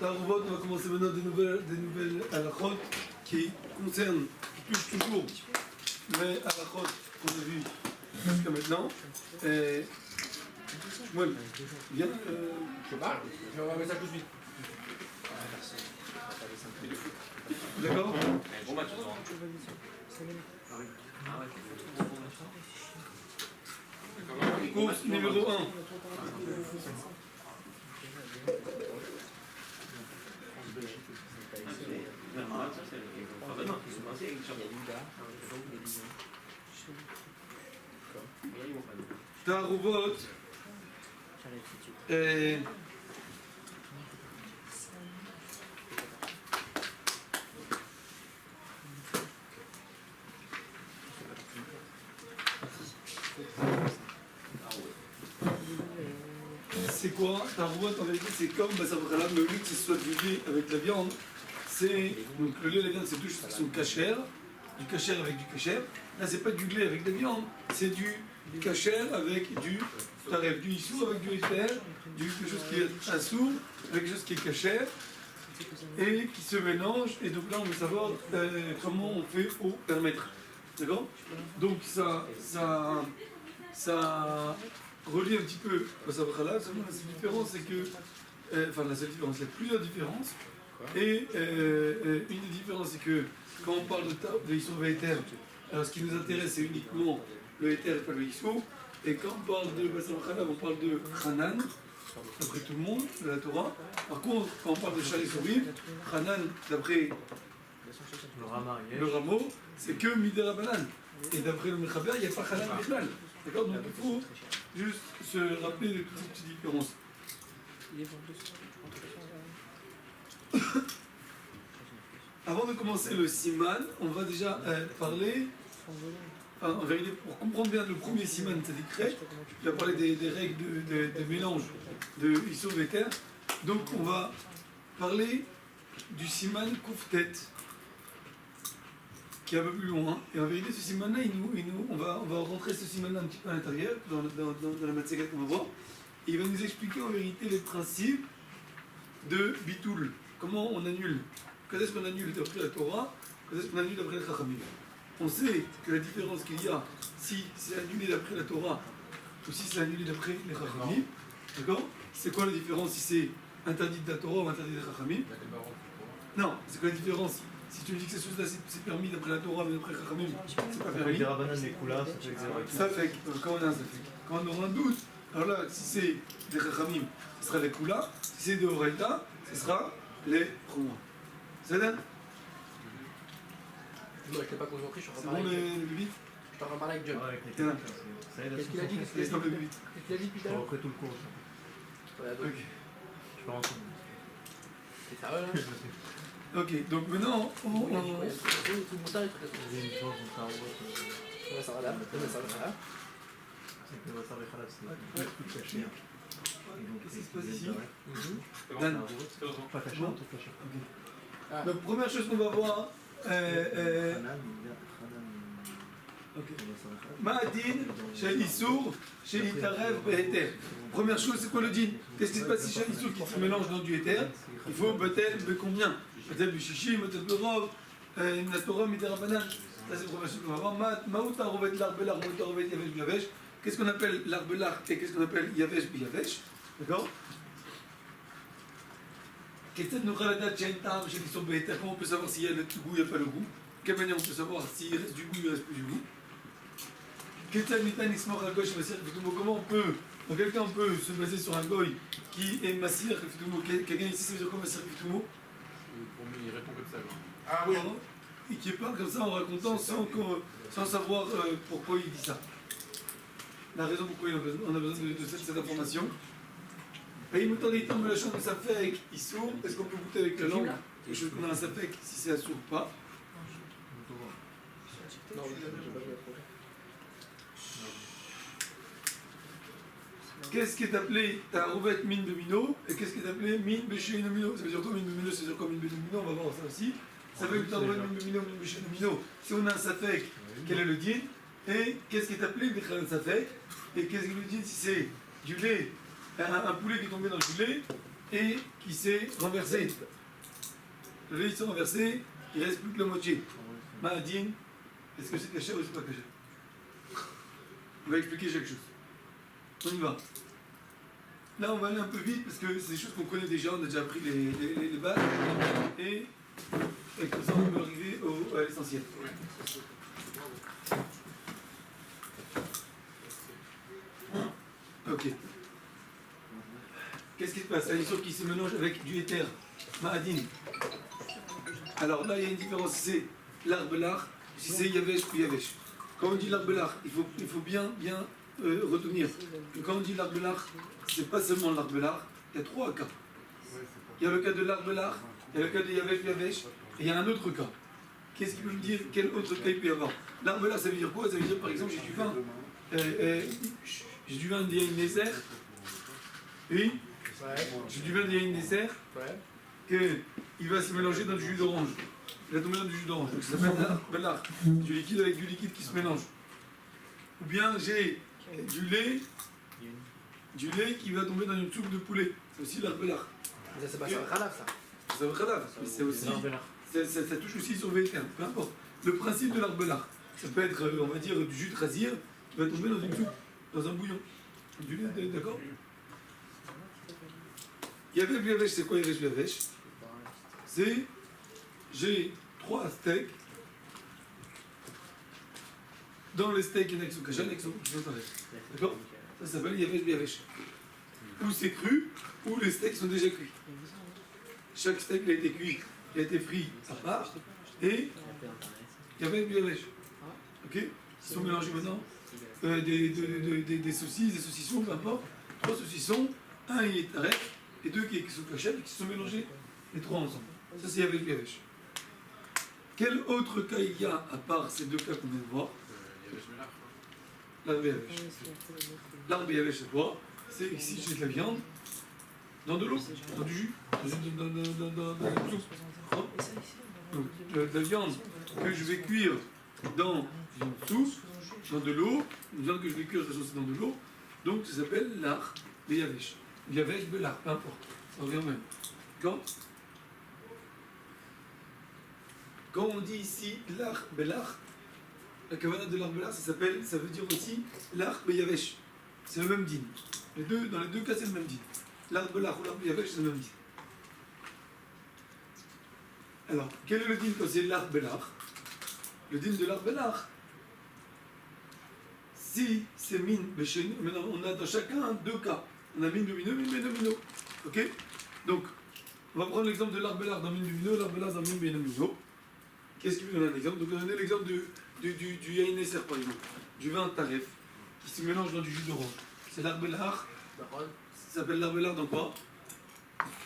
Taruvot, on va commencer maintenant des nouvelles halachot qui concernent, qui touchent toujours les halachot qu'on a vues jusqu'à maintenant. Shmuel, viens. Je parle, on va mettre ça tout de suite. D'accord. Bon match. Course numéro 1. Taruvot. C'est quoi? Taruvot, en vérité, c'est comme Basavralam, le but que ce soit du lait avec la viande. C'est donc le lait et la viande, c'est deux choses qui sont cachères, du cachère avec du cachère. Là, c'est pas du lait avec de la viande, c'est du cachère avec du taref, du issou avec du éther, quelque chose qui est assour avec quelque chose qui est cachère et qui se mélange. Et donc là, on veut savoir comment on fait pour permettre. D'accord? Donc ça relie un petit peu à Savralam. La seule différence, c'est que, enfin la seule différence, il y a plusieurs différences. Et une des différences, c'est que quand on parle de Issou et Éther, alors ce qui nous intéresse, c'est uniquement le Éther et pas le Issou. Et quand on parle de Basar Khalab, on parle de Hanan, d'après tout le monde, de la Torah. Par contre, quand on parle de Shari Sourim, Hanan, d'après le rameau, c'est que Midera Banan. Et d'après le Mechaber, il n'y a pas Hanan Bichlal. D'accord? Donc il faut juste se rappeler de toutes ces petites différences. Avant de commencer le siman, on va déjà parler, enfin, en vérité, pour comprendre bien le premier siman tzadikret, il va parler des règles de mélange de Issou et Éther. Donc on va parler du siman Kouftet, qui est un peu plus loin. Et en vérité, ce siman-là, on va rentrer ce siman-là un petit peu à l'intérieur, dans la matségat qu'on va voir. Et il va nous expliquer en vérité les principes de Bitoul. Comment on annule. Quand est-ce qu'on annule d'après la Torah? Quand est-ce qu'on annule d'après les Chachamim? On sait que la différence qu'il y a si c'est annulé d'après la Torah ou si c'est annulé d'après les Chachamim. D'accord? C'est quoi la différence si c'est interdit de la Torah ou interdit des Chachamim? Non, c'est quoi la différence? Si tu me dis que ces choses-là c'est permis d'après la Torah mais d'après les Chachamim, c'est pas permis. Ça fait quand on a un safek. Quand on aura un doute, alors là, si c'est des Chachamim, ce sera les Kula. Si c'est de Horaïta, ce sera les Chumra. C'est là? Je n'étais pas concentré, je suis en train C'est de bon parler. le vite? Je suis en train de parler avec John. Qu'est-ce qu'il a dit? Laisse-moi le vite. Qu'est-ce qu'il a dit depuis tout à l'heure? Après tout le cours. Voilà, donc. Ok. Je peux rentrer. C'est ça, là? Ok, donc maintenant, Tout le montage, tout J'ai une chance, on s'en va. ça va là. Ça va là. C'est que Basar Khalab, c'est tout caché. qu'est-ce qui se passe ici? Dan. Dan. Pas caché, Bon. tout caché. Donc première chose qu'on va voir, Ma'adin, chez Issour, chez Itarev, Be'eter. Première chose, c'est quoi le din? Qu'est-ce qui se passe si chez Issour qui se mélange dans du éther? Il faut Betel, combien? Betel, Bichichi, Betel, Berov, Natora, Midera, Banan. Ça, c'est la première chose qu'on va voir. Ma'outa, Rovet, l'Arbelar, Ma'outa, Rovet, Yavesh, Yavesh. Qu'est-ce qu'on appelle l'Arbelar et qu'est-ce qu'on appelle Yavesh, Yavesh? D'accord? Comment on peut savoir s'il y a le goût, il n'y a pas le goût? Quelle manière on peut savoir s'il reste du goût, il ne reste plus du goût? Comment on peut, donc quelqu'un peut se baser sur un goy qui est massir, quelqu'un ici, ça veut dire quoi massir Fitumo? Pour lui, il répond comme ça. Ah oui, et qui parle comme ça en racontant sans savoir pourquoi il dit ça. La raison pourquoi on a besoin de cette information. Et il me tend des temps de la chambre, ça fait avec Issour. Est-ce qu'on peut goûter avec la langue quelque chose qu'on a un safek si c'est assour ou pas? Non, je vais pas jouer trop. Qu'est-ce qui est appelé Tarouvet min bemino et qu'est-ce qui est appelé min béché nomino? Ça veut dire quoi min bemino? Ça veut dire quoi min bemino? On va voir ça aussi. Ça veut dire Tarouvet min bemino, min béché nomino. Si on a un safek, quel est le din? Et qu'est-ce qui est appelé Bechal safek? Et qu'est-ce qu'il nous dit si c'est du lait, un poulet qui est tombé dans du lait et qui s'est renversé. Le lait s'est renversé, il ne reste plus que la moitié. Ma'adin, est-ce que c'est caché ou c'est pas caché? On va expliquer chaque chose. On y va. Là, on va aller un peu vite parce que c'est des choses qu'on connaît déjà, on a déjà appris les bases. Et comme ça, on peut arriver à l'essentiel. Ok. Qu'est-ce qui se passe? L'addition qui se mélange avec du éther, Ma'adin. Alors là, il y a une différence, c'est l'arbelar, si c'est Yavesh ou Yavesh. Quand on dit l'arbelar, il faut bien retenir que quand on dit l'arbelar, c'est pas seulement l'arbelar, il y a 3 cas. Il y a le cas de l'arbelar, il y a le cas de Yavesh ou Yavesh, et il y a un autre cas. Qu'est-ce qu'il peut me dire? Quel autre cas il peut y avoir? L'arbelar, ça veut dire quoi? Ça veut dire par exemple, j'ai du vin. J'ai du vin d'Yain Nézer. Oui. J'ai du vin d'Yain Nézer. Il va se mélanger dans du jus d'orange. Il va tomber dans du jus d'orange. Donc ça s'appelle l'arbelar. Du liquide avec du liquide qui se mélange. Ou bien j'ai du lait qui va tomber dans une soupe de poulet. C'est aussi l'arbelar. Ça, c'est pas ça, Khalaf, ça. Ça veut khadaf, mais c'est aussi. Ça touche aussi sur VTM, peu importe. Le principe de l'arbelar, ça peut être, on va dire, du jus de rasir qui va tomber dans une soupe, dans un bouillon. Du lait, d'accord? Yavesh Yavesh, c'est quoi Yavesh Yavesh? C'est, j'ai 3 steaks. Dans les steaks, il y en a qui sont kachal et qui sont taref. D'accord? Ça s'appelle Yavesh Yavesh. Ou c'est cru, ou les steaks sont déjà cuits. Chaque steak a été cuit, il a été frit à part, et Yavesh Yavesh. Ok? Ils sont mélangés maintenant. Des saucisses, des saucissons, peu importe. 3 saucissons, un il est taref, et 2 qui sont kachal et qui se sont mélangés, les 3 ensemble. Ça c'est Yavesh Yavesh. Quel autre cas il y a à part ces 2 cas qu'on vient de voir? L'arbe Yavesh. L'arbe Yavesh, c'est quoi? C'est ici j'ai de la viande, dans de l'eau, dans du jus, dans une soupe. Donc, de la viande que je vais cuire dans une soupe, dans de l'eau, une viande que je vais cuire dans de l'eau, donc ça s'appelle l'arbe Yavesh. Yavesh, belar, peu importe, ça revient même. Quand on dit ici l'ar belar, la kavanah de l'ar belar, ça veut dire aussi l'ar beyavesh. C'est le même din. Dans les deux cas, c'est le même din. L'ar belar ou l'ar beyavesh, c'est le même din. Alors, quel est le din quand c'est l'ar belar? Le din de l'ar belar, si c'est min beshenu, maintenant on a dans chacun 2 cas. On a min lumino, min benomino. Ok? Donc, on va prendre l'exemple de l'ar belar dans min lumino, l'ar belar dans min benomino. Qu'est-ce qui me donne un exemple? Donc on a donné l'exemple du Yain Nézer par exemple, du vin taref, qui se mélange dans du jus d'orange. C'est l'arbelar. Ça s'appelle l'arbelar dans quoi?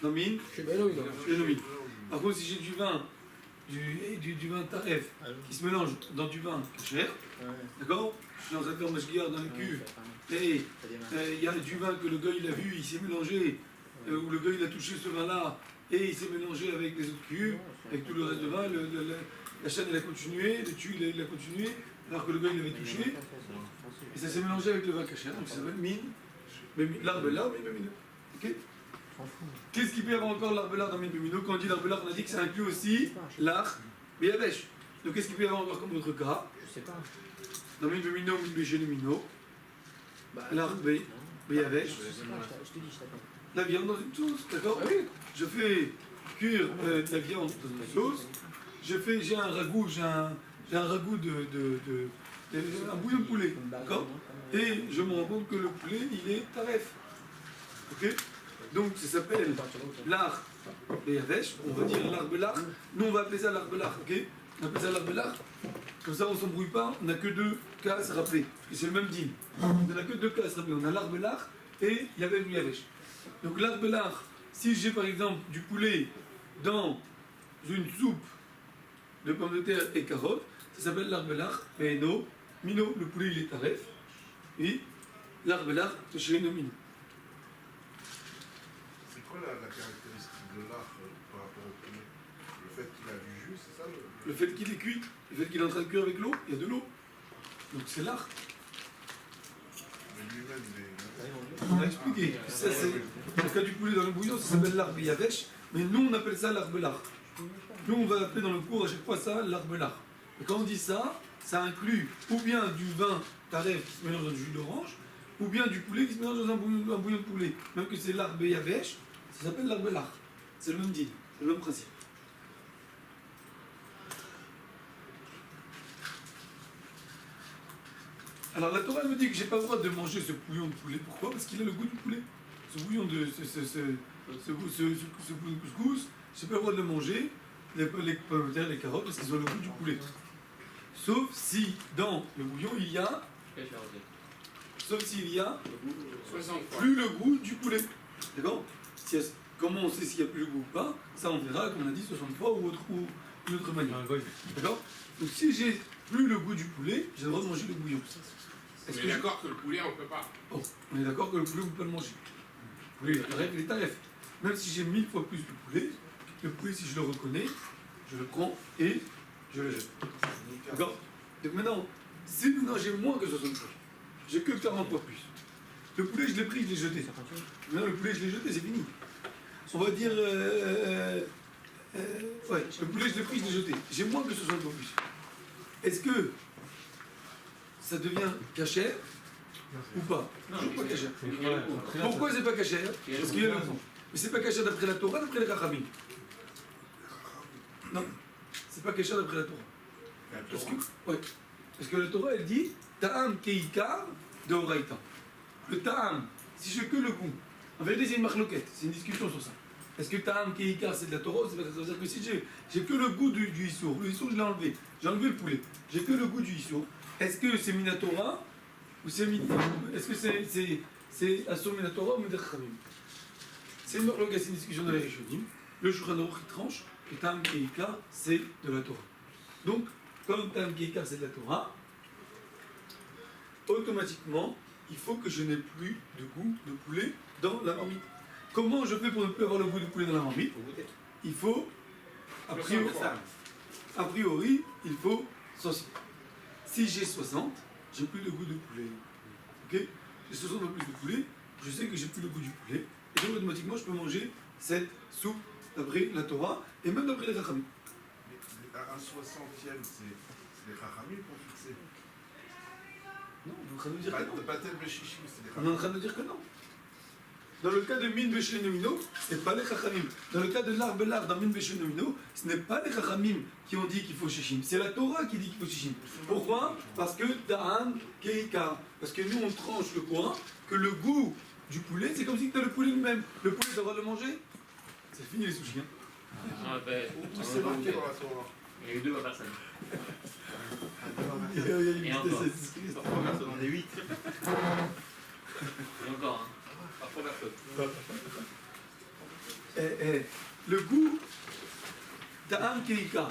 Dans mine? Chez Benomine. Par contre, si j'ai du vin taref qui se mélange dans du vin cher, d'accord? Je suis dans un faire mashgiar dans les cuves, et il y a du vin que le gars il a vu, il s'est mélangé, ou le gars il a touché ce vin-là, et il s'est mélangé avec les autres cuves, avec tout le reste de vin, la chaîne elle a continué, le tube il a continué, alors que le gars il avait touché, et ça s'est mélangé avec le vin caché, donc ça s'appelle mine, l'arbelar, mine lumino. Ok? Qu'est-ce qu'il peut y avoir encore l'arbelar dans mine lumino? Quand on dit l'arbelar, on a dit que ça inclut aussi l'ar beyavesh. Donc qu'est-ce qu'il peut y avoir encore comme autre cas? Je sais pas. Dans mine lumino, mine lumino, l'ar beyavesh. Je te dis, je t'attends. La viande dans une sauce, d'accord? Je fais cuire de la viande dans une sauce. J'ai un ragoût, un bouillon de poulet, d'accord? Et je me rends compte que le poulet, il est taref. Ok? Donc ça s'appelle l'ar beyavesh, on va dire l'arbelar. Nous on va appeler ça l'arbelar, ok? On appelle ça l'arbelar. Comme ça on ne s'embrouille pas, on n'a que 2 cas à se rappeler. Parce que c'est le même din. On n'a que 2 cas à se rappeler. On a l'arbelar et yavesh. Donc l'arbelar, si j'ai par exemple du poulet dans une soupe de pommes de terre et carottes, ça s'appelle l'arbelar, mino, le poulet il est taref, et l'arbelar, c'est chez mino. C'est quoi la caractéristique de l'art par rapport au poulet? Le fait qu'il a du jus, c'est ça Le fait qu'il est cuit, le fait qu'il est en train de cuire avec l'eau, il y a de l'eau. Donc c'est l'art. Mais lui-même, il est. On a expliqué. Ça, c'est, dans le cas du poulet dans le bouillon, ça s'appelle l'arbre yavesh, mais nous on appelle ça l'arbelard. Nous on va appeler dans le cours à chaque fois ça l'arbelard. Et quand on dit ça, ça inclut ou bien du vin taref qui se mélange dans du jus d'orange, ou bien du poulet qui se mélange dans un bouillon de poulet. Même que c'est l'arbre yavesh, ça s'appelle l'arbelard. C'est le même deal, c'est le même principe. Alors la Torah me dit que j'ai pas le droit de manger ce bouillon de poulet. Pourquoi? Parce qu'il a le goût du poulet. Ce bouillon de ce bouillon de couscous, j'ai pas le droit de le manger. Les pommes de terre, les carottes, parce qu'ils ont le goût du poulet. Sauf si dans le bouillon il y a, sauf s'il y a 60 fois. plus le goût du poulet. D'accord? Comment on sait s'il n'y a plus le goût ou pas? Ça on verra, comme on a dit, 60 fois ou une autre manière. D'accord? Donc si j'ai plus le goût du poulet, j'ai le droit de manger le bouillon. On est d'accord que le poulet, on ne peut pas. Oh, on est d'accord que le poulet, on peut pas le manger. Oui, il est taref. Même si j'ai 1000 fois plus de poulet, le poulet, si je le reconnais, je le prends et je le jette. D'accord? Donc maintenant, si maintenant j'ai moins que 60 fois, j'ai que 40 fois plus. Le poulet, je l'ai pris, je l'ai jeté. Maintenant, le poulet, je l'ai jeté, c'est fini. On va dire. Ouais, le poulet, je l'ai pris, je l'ai jeté. J'ai moins que 60 fois plus. Est-ce que ça devient cachère ou pas? Non, Toujours pas cachère. Ouais. Pourquoi c'est pas cachère? Parce qu'il y a le goût. Mais c'est pas cachère d'après la Torah, d'après les Rachamim. Non, c'est pas cachère d'après la Torah. Parce que, ouais. Parce que la Torah, elle dit Ta'am keikar de Horaïta. Le Ta'am, si j'ai que le goût. En vérité, c'est une marloquette, c'est une discussion sur ça. Est-ce que Ta'am keikar c'est de la Torah? Ça veut dire que si j'ai que le goût du Issour, le Issour je l'ai enlevé, j'ai enlevé le poulet, j'ai que le goût du Issour, est-ce que c'est Minatora ou c'est est-ce que c'est Assur Minatora ou Midachramim? C'est une marloquette, c'est une discussion de la Rishonim. Le Shulchan Aruch il tranche que Ta'am keikar c'est de la Torah. Donc, comme Ta'am keikar c'est de la Torah, automatiquement, il faut que je n'ai plus de goût de poulet dans la marmite. Comment je fais pour ne plus avoir le goût de poulet dans la marmite? Il faut, a priori, il faut 60. Si j'ai 60, j'ai plus de goût de poulet. Ok? J'ai 60 fois plus de poulet, je sais que j'ai plus le goût du poulet, et donc automatiquement je peux manger cette soupe d'après la Torah et même d'après les Rachamim. Un 60e, c'est les Chachamim pour fixer. Non, on est en train de dire que non. Batel Beshichim, c'est les On est en Chachamim. train de dire que non. Dans le cas de Min Beshenomino, ce n'est pas les Chachamim. Dans le cas de l'Arbelard dans Min Beshenomino, ce n'est pas les Chachamim qui ont dit qu'il faut Shishim. C'est la Torah qui dit qu'il faut Shishim. Pourquoi? Parce que Ta'am Keikar. Parce que nous, on tranche le point que le goût du poulet, c'est comme si tu as le poulet lui-même. Le poulet, tu as le droit de le manger? C'est fini les sushis. Hein. Ah, ben, Où c'est marqué dans la Torah? il y a eu 2 personnes. Et encore. Parfois, personne en est 8. Et encore, hein. Parfois personne. Le goût Ta'am Keika.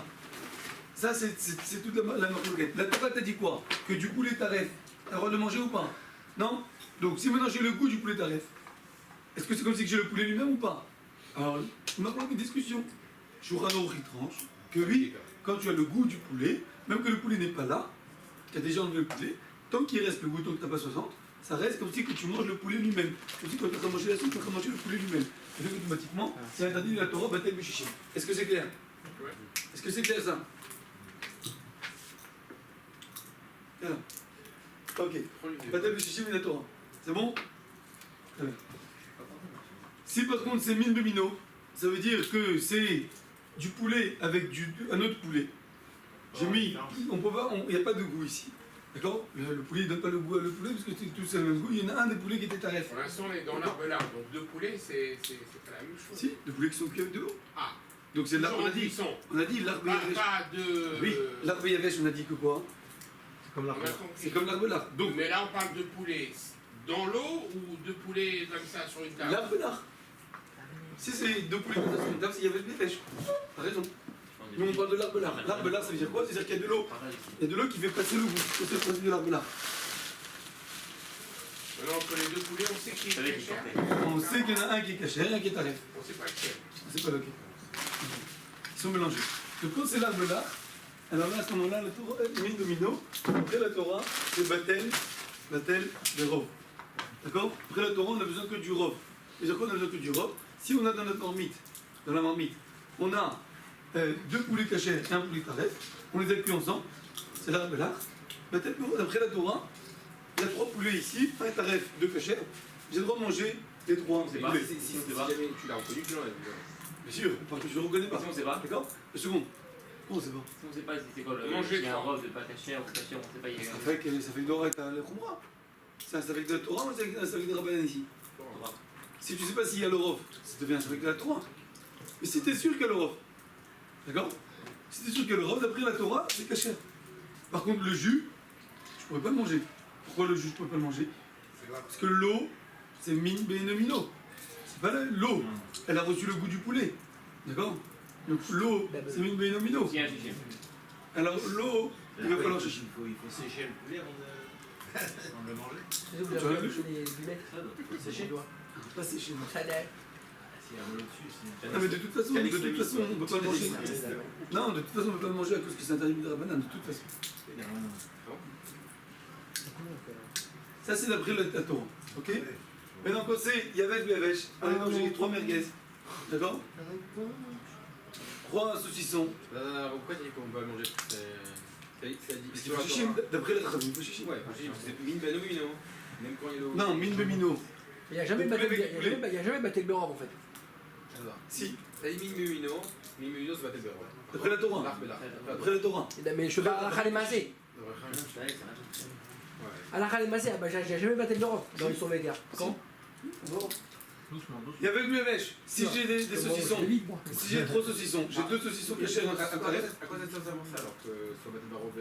Ça, c'est toute la marloquette. La Torah t'a dit quoi? Que du poulet taref, t'as le droit de le manger ou pas? Non? Donc, si maintenant j'ai le goût du poulet taref, est-ce que c'est comme si j'ai le poulet lui-même ou pas? Alors, maintenant, une discussion. Shulchan Aruch tranche que oui, quand tu as le goût du poulet, même que le poulet n'est pas là, tu as déjà enlevé le poulet, tant qu'il reste le goût, tant que tu n'as pas 60, ça reste comme si que tu manges le poulet lui-même. Comme si quand tu as mangé la soupe, tu as mangé le poulet lui-même. Et donc automatiquement, c'est interdit de la Torah, Batel Beshichim. Est-ce que c'est clair? Ouais. Est-ce que c'est clair ça? Voilà. Ok. Batel Beshichim et la Torah. C'est bon? Très bien. Si par contre c'est mine de minot, ça veut dire que c'est du poulet avec un autre poulet. J'ai mis, on peut pas, il n'y a pas de goût ici. D'accord? Le poulet ne donne pas le goût à le poulet parce que c'est tous le même goût. Il y en a un des poulets qui était taref. Pour l'instant, on est dans l'arbelard, donc 2 poulets, c'est pas la même chose. Si, des poulets qui sont cuits avec de l'eau. Ah, Donc c'est là, toujours on en a dit cuisson. l'arbre Pas, yavesh. pas de. Oui, l'arbre yavesh, on a dit que quoi? C'est comme On a l'arbre. compris. C'est comme l'arbre là. Donc Mais là, on parle de poulet dans l'eau ou de poulet comme ça sur une table? l'arbre là. Si c'est deux poulets comme ça sur une table, c'est yavesh yavesh. T'as raison. Nous on parle de l'arbre là. L'arbre là, ça veut dire quoi? C'est-à-dire qu'il y a de l'eau. Il y a de l'eau qui fait passer le goût. C'est le principe de l'arbre là. Maintenant, entre les 2 poulets, on sait qui est cher. On sait qu'il y en a un qui est caché et un qui est taref. On sait pas lequel. C'est pas lequel. Ils sont mélangés. Donc quand c'est l'arbre là, alors là à ce moment-là, la Torah est mine domino. Après la Torah, c'est Batel, Verov. D'accord? Après la Torah, on a besoin que du rov. C'est-à-dire qu'on a besoin que du rov. Si on a dans notre marmite, dans la marmite, on a 2 poulets cachés et un poulet taref, on les a cuits ensemble, c'est la rabelach. Peut-être que d'après la Torah, il y a 3 poulets ici, un taref, 2 cachets, j'ai le droit de manger les 3 C'est pas, poulets. si jamais tu l'as reconnu, tu l'enlèves. Bien sûr, parce que je ne le reconnais pas. Si on sait pas. D'accord? Une seconde. Comment c'est pas? Si on sait pas si c'est quoi le. Manger, Il y a un quoi. robe de pas caché, on sait pas, il y a Ça fait que Dora est à la Khumra. C'est un avec de la Torah ou c'est un avec de Rabbanan ici? Si tu ne sais pas s'il y a le Rov, ça devient un avec de la Torah. Mais si tu es sûr qu'il y a le Rov, d'accord? Si tu es sûr qu'il y a le Rov, d'après la Torah, c'est caché. Par contre, le jus, je ne pourrais pas le manger. Pourquoi le jus, je ne pourrais pas le manger? C'est là. Parce que l'eau, c'est min benomino. C'est pas l'eau. Elle a reçu le goût du poulet. D'accord? Donc l'eau, c'est min benomino. Si, un chichi. Alors l'eau, il va falloir Il chercher. faut sécher le poulet avant de le manger. Vous Tu vois, avez les bumettes. Ça, donc, il faut sécher. Pas séché. Ça l'est. S'il y a un mollo dessus, c'est Non mais de toute façon, on ne peut pas le manger. Non, de toute façon, on ne peut pas le manger à cause que c'est interdit de Rabbanan, de toute façon. Ça, c'est d'après la Torah. Ok? Maintenant, quand c'est Yavesh Bevesh, par exemple, j'ai 3 merguez. D'accord? 3 saucissons. Pourquoi tu dis qu'on peut manger ça dit Parce qu'il faut chicher, d'après la Torah, il faut chicher. Ouais, c'est mine benomino. Même quand il y a l'eau. Non, min bemino. Il n'y a jamais battu le Berov en fait. Si, Ça dit mine benomino. Mine benomino, c'est pas tel beurre. d'après la Torah. D'après la Torah. Mais je vais à la Khalemazé. À la Khalemazé, j'ai jamais battu le Berov dans les sauvegardes. Quand? doucement, doucement. Yavesh Bevesh, si j'ai des saucissons, Vite, moi. si j'ai 3 saucissons, j'ai 2 saucissons cachés dans un tarif. À quoi ça sert ça alors que soit battu barreau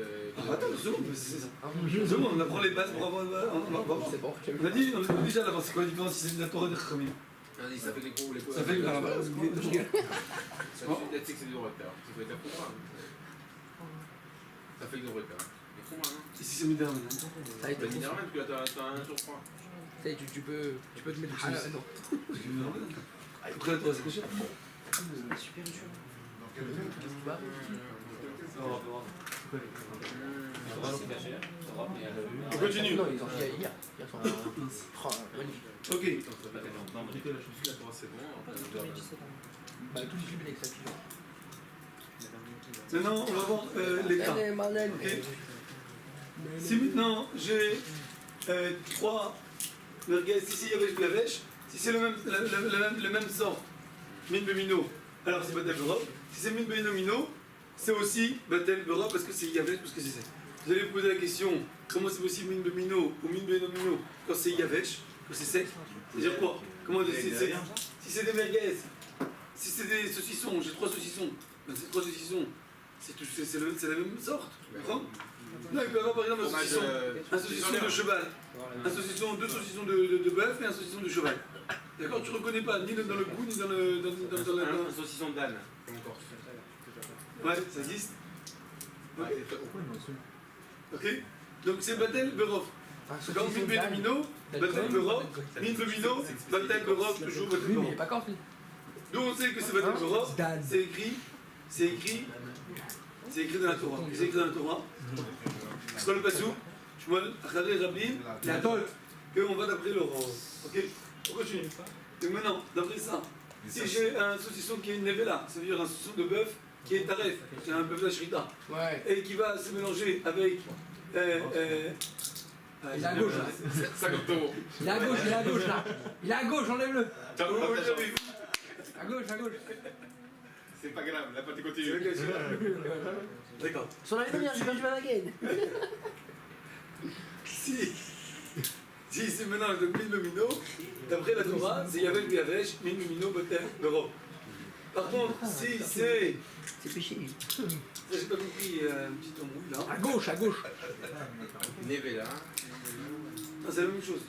Attends, une seconde, mais c'est ça. Une seconde, on apprend les bases pour avoir. On va voir. C'est bon, On a dit déjà à l'avance, c'est quoi la différence si c'est de la Torah et des Chachamim? Ça fait les gros ou les Ça fait que Ça fait que c'est du retard. Ça fait être pour moi. Ça fait que du retard. Mais pour moi, hein. Ici c'est Midarman. Ça a été Bah, minimum, parce que là, t'as 1 sur 3. tu peux te mettre. Ah non. Après la Torah c'est caché. Super dur. Dans quel cas? C'est caché, Europe, mais On continue. Non, ils ont fait hier. Hier soir. Oh, magnifique. Ok. La Torah, c'est bon. Bah, tout les jubilés avec sa fille. Maintenant on va voir les cas. Ok. Si maintenant j'ai 3 merguez, si Yavesh Bevesh, si c'est le même sort, min bemino, alors c'est Batel Berov. Si c'est min benomino, c'est aussi Batel Berov parce que c'est Yavesh, parce que c'est sec. Vous allez vous poser la question, comment c'est possible min bemino ou min benomino quand c'est Yavesh, quand c'est sec? C'est-à-dire quoi? Comment si c'est des merguez, si c'est des saucissons, j'ai 3 saucissons, ben ces 3 saucissons, c'est la même sorte, tu comprends? Non, il peut y avoir par exemple un saucisson de cheval, un saucisson, 2 saucissons de bœuf et un saucisson de cheval. D'accord? Tu ne reconnais pas ni dans le goût ni dans la. Un saucisson d'âne, comme encore. Ouais, ça existe. Ok. Pourquoi ils m'ont Ok. Donc c'est Batel Berov. D'accord? Min Benomino, Batel Berov, Min Bemino, Batel Berov, toujours Batel Oui, mais il Berov. n'est pas contre lui. D'où on sait que c'est Batel Berov, Dan. c'est écrit dans la Torah. C'est écrit dans la Torah. C'est quoi le passou? Shmuel, Achare Rabim, la Tol, qu'on va d'après le rang. Ok? On continue. Donc maintenant, d'après ça, si j'ai un saucisson qui est une nevela, ça veut dire un saucisson de bœuf qui est taref, c'est un bœuf d'Ashrita, Ouais. et qui va se mélanger avec. Il est à gauche là. 50 euros. Il est à gauche, il est à gauche là. Il est à gauche, enlève-le. Vous l'avez vu? À gauche, à gauche. C'est pas grave, la pâte C'est continue. le gars, d'accord. Sur la dernière, j'ai perdu ma gaine. Si c'est maintenant le min lumino, d'après la Torah, c'est Yavel Biavesh, min lumino, Batel Berov. Par contre, si c'est. C'est péché. Ça, j'ai pas compris, un petit embrouille là. À gauche, à gauche. Neve là. Non, c'est la même chose.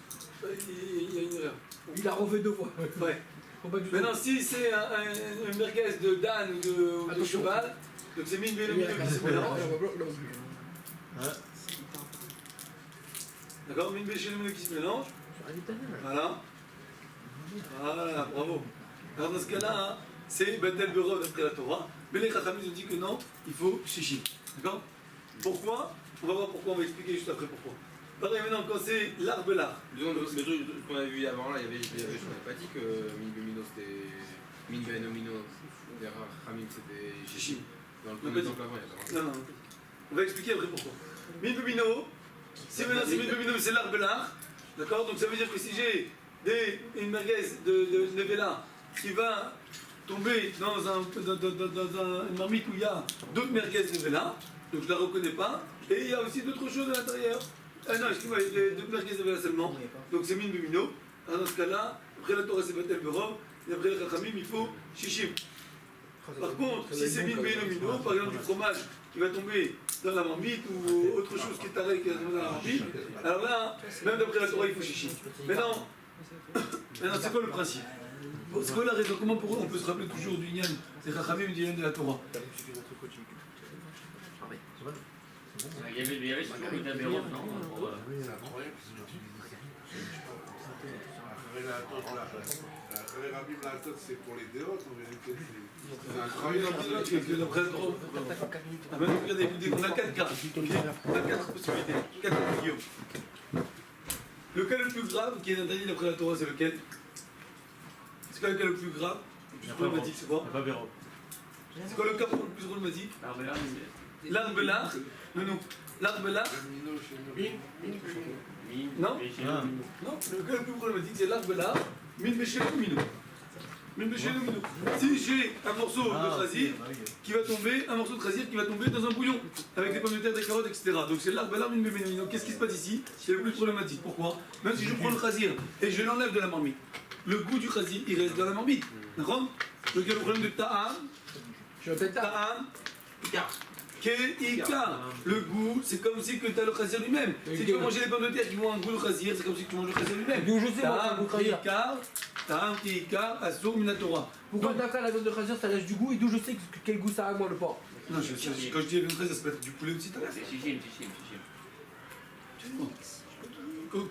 Il y a une erreur. Il a refait 2 fois. Ouais. Faut pas que tu Maintenant, si c'est une merguez de d'âne ou de Attention. cheval, donc c'est min lumino qui se mélange. D'accord? Min lumino qui se mélange. Voilà. Voilà, bravo. Alors dans ce cas-là, c'est Batel Berov d'après la Torah. Mais les Chachamim ont dit que non, il faut chichi. D'accord? Pourquoi? On va voir pourquoi, on va expliquer juste après pourquoi. Pareil, maintenant, quand c'est l'arbre là. Disons, le truc qu'on avait vu avant, là, il y avait, je n'avais pas dit que Min Bemino c'était. Min Benomino, c'était Ramim, c'était Shishim. Dans le premier exemple avant, il y a pas Non, non. On va expliquer après pourquoi. Minbemino, si maintenant c'est Minbemino, c'est l'arbre là. D'accord. Donc ça veut dire que si j'ai une merguez de Nevela qui va tomber dans une marmite où il y a d'autres merguez Nevela, donc je ne la reconnais pas, et il y a aussi d'autres choses à l'intérieur. Ah non, excuse-moi, il y a deux merguez Nevela seulement, donc c'est Minbemino. Alors dans ce cas-là, après la Torah c'est Batel Berov, et après le Chachamim il faut Shishim. Par contre, si c'est Minbemino, par exemple du fromage qui va tomber dans la marmite ou autre chose qui est taré qui va tomber dans la marmite, alors là, même d'après la Torah il faut Shishim. Maintenant, c'est quoi le principe? C'est quoi la raison? Comment on peut se rappeler toujours du Nyan? C'est Chachamim du Nyan de la Torah. Il y avait toujours une Aberov, non? C'est incroyable qu'ils ont utilisé ça. Les Rabim Latot, c'est pour les déotes, en vérité. C'est incroyable. D'après la Torah. Ah ben, regardez, on a 4 cas. On a 4 possibilités. 4 figures. Le cas le plus grave qui est interdit d'après la Torah, c'est lequel? C'est quoi le cas le plus grave? Le plus problématique, c'est quoi? Pas Béro. C'est quoi le cas le plus problématique? L'arbre là. Non. L'arbre là. Non. Non, le cas le plus problématique, c'est l'arbre là. Min Beshelomino. Si j'ai un morceau de chazir qui va tomber, un morceau de chazir qui va tomber dans un bouillon avec des pommes de terre, des carottes, etc. Donc c'est l'arbre là, Min Beshelomino. Qu'est-ce qui se passe ici? C'est le plus problématique. Pourquoi? Même si je prends le chazir et je l'enlève de la marmite, le goût du chazir il reste dans la marmite. D'accord? Donc il y a le problème de ta'am. Je répète ça. Ta'am. Ke'ika. Le goût, c'est comme si tu as le chazir lui-même. Si tu veux manger les pommes de terre qui ont un goût de chazir, c'est comme si tu manges le chazir lui-même. D'où je sais, moi, un goût de chazir. Ta'am Ke'ika, Asur Minatora. Pourquoi d'accord la viande de chazir ça laisse du goût et d'où je sais quel goût ça a moi le porc? Non, quand je dis viande de chazir, ça peut être du poulet aussi. Shishim.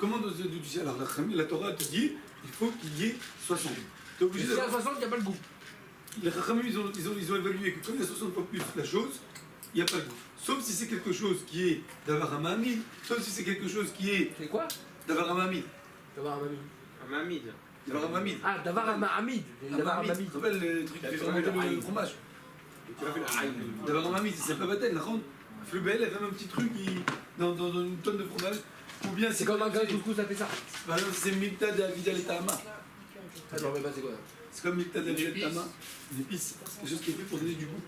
Comment tu dis? Alors la Torah te dit il faut qu'il y ait 60. Tu es obligé Si à d'avoir. 60, il n'y a pas le goût. Les Chachamim, ils ont évalué que comme il y a 60 fois plus la chose, il n'y a pas de goût. Sauf si c'est quelque chose qui est d'Avaramamid, sauf si c'est quelque chose qui est C'est quoi? d'Avaramamid. D'avoir un mamie. Un mamide. D'Avaramamid. Ah, d'avoir un mamid. D'avoir un Tu mamid. te rappelles le truc qui fait remonter le fromage? D'Avaramamid, c'est pas Batel, la ronde. Flubel, elle fait même un petit truc dans une tonne de fromage. Ou bien C'est comme un gars couscous, ça fait ça. Par exemple, c'est Mikta de Avidal et Tahama. Ah, je ne pas c'est quoi. C'est comme Mikta de Avidal et Tahama. Une épice. Quelque chose qui est fait pour donner du goût.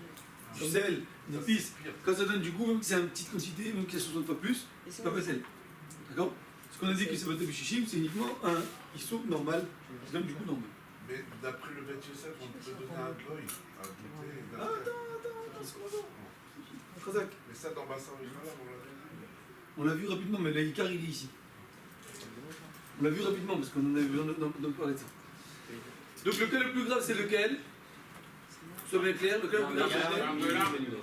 Du sel, une épice. Quand ça donne du goût, même que c'est une petite quantité, même qu'il y a 60 fois plus, c'est pas Batel. D'accord? Ce qu'on a dit que c'est Batel Bichichim, c'est uniquement un issour normal qui donne du goût normal. Mais d'après le Beth Yosef, on peut donner un goy à goûter. Attends, c'est comment ça? Khazak. Mais ça, dans Bassin Michalab, on l'a dit. On l'a vu rapidement, mais l'Icar il est ici. On l'a vu rapidement parce qu'on en avait besoin de parler de ça. Donc le cas le plus grave c'est lequel? Sois bien clair, le cas le plus grave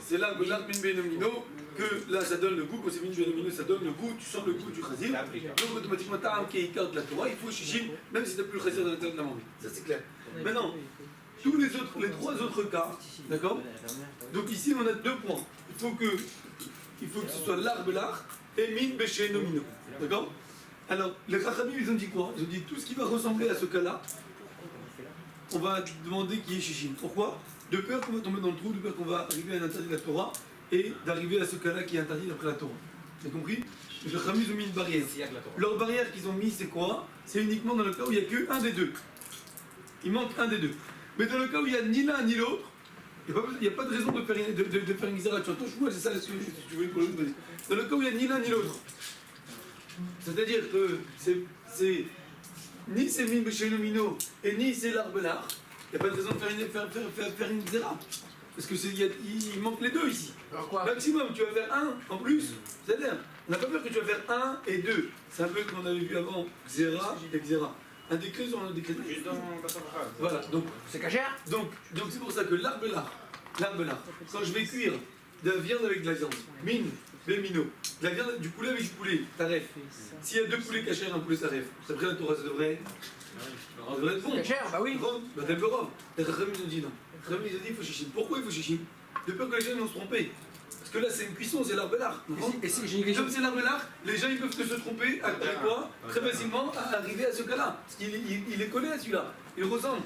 c'est l'arbre Min Benomino, que là ça donne le goût, quand c'est Min Benomino ça donne le goût, tu sens le goût du chazir. Donc automatiquement tu as un Keikar de la Torah, il faut Shishim, même si tu n'as plus le chazir dans l'intérieur de la marmite. Ça c'est clair. Maintenant, tous les trois autres cas, d'accord? Donc ici on a 2 points. Il faut que ce soit l'arbre là et Min Beshelomino. D'accord? Alors, les Chachamim, ils ont dit quoi? Ils ont dit tout ce qui va ressembler à ce cas-là, on va demander qui est Shishim. Pourquoi? De peur qu'on va tomber dans le trou, de peur qu'on va arriver à un interdit de la Torah et d'arriver à ce cas-là qui est interdit d'après la Torah. Vous avez compris? Les Chachamim, ils ont mis une barrière. Leur barrière qu'ils ont mis, c'est quoi? C'est uniquement dans le cas où il n'y a que un des deux. Il manque un des deux. Mais dans le cas où il n'y a ni l'un ni l'autre, il n'y a pas de raison de faire une xéra. Touche-moi, c'est ça ce que tu voulais pour le dire. Dans le cas où il n'y a ni l'un ni l'autre. C'est-à-dire que ni c'est Min Beshelomino et ni c'est l'arbre là, il n'y a pas de raison de faire une xéra. Parce que il manque les deux ici. Alors quoi? Maximum, tu vas faire un en plus. C'est-à-dire, on n'a pas peur que tu vas faire 1 et 2. C'est un peu comme on avait vu avant, xéra et xéra. Un décret sur un décret. Juste dans Bassin Michalab. Voilà, donc C'est cachère? Donc c'est pour ça que l'arbre là, quand je vais cuire de la viande avec de la viande, mine, bémino, de la viande, du poulet avec du poulet, taref. S'il y a 2 poulets cachers et un poulet taref, d'après la Torah, ça devrait être bon. Cachère, bah oui. Bon, bah t'as le rov. Les Chachamim ont dit non. Les Chachamim ont dit il faut chichim. Pourquoi il faut chichim? De peur que les gens vont se tromper. Parce que là c'est une cuisson, c'est l'arbelard. Et si j'ai une question. Comme c'est l'arbelard, les gens ils peuvent que se tromper avec quoi très facilement à arriver à ce cas-là. Parce qu'il il est collé à celui-là, il ressemble.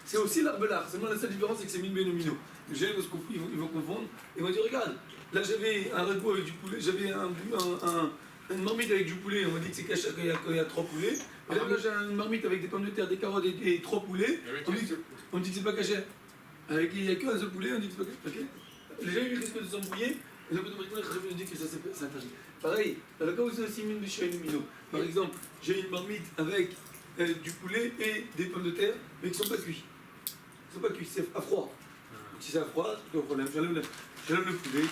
C'est aussi l'arbelard, seulement la seule différence c'est que c'est mille bénomino. Les gens ils vont confondre, ils vont dire regarde, là j'avais un ragoût avec du poulet, j'avais une marmite avec du poulet, on m'a dit que c'est caché qu'il y a 3 poulets. Et là j'ai une marmite avec des pommes de terre, des carottes et 3 poulets, on me dit que c'est pas caché. Avec il n'y a qu'un seul poulet, on dit que c'est pas caché. Les gens ils risquent de s'embrouiller, et donc on dit que ça c'est interdit. Pareil, dans le cas où c'est aussi mine bichon et lumino. Par exemple, j'ai une marmite avec du poulet et des pommes de terre, mais qui ne sont pas cuits. Ils ne sont pas cuits, c'est à froid. Donc, si c'est à froid, c'est pas de problème. J'enlève le poulet,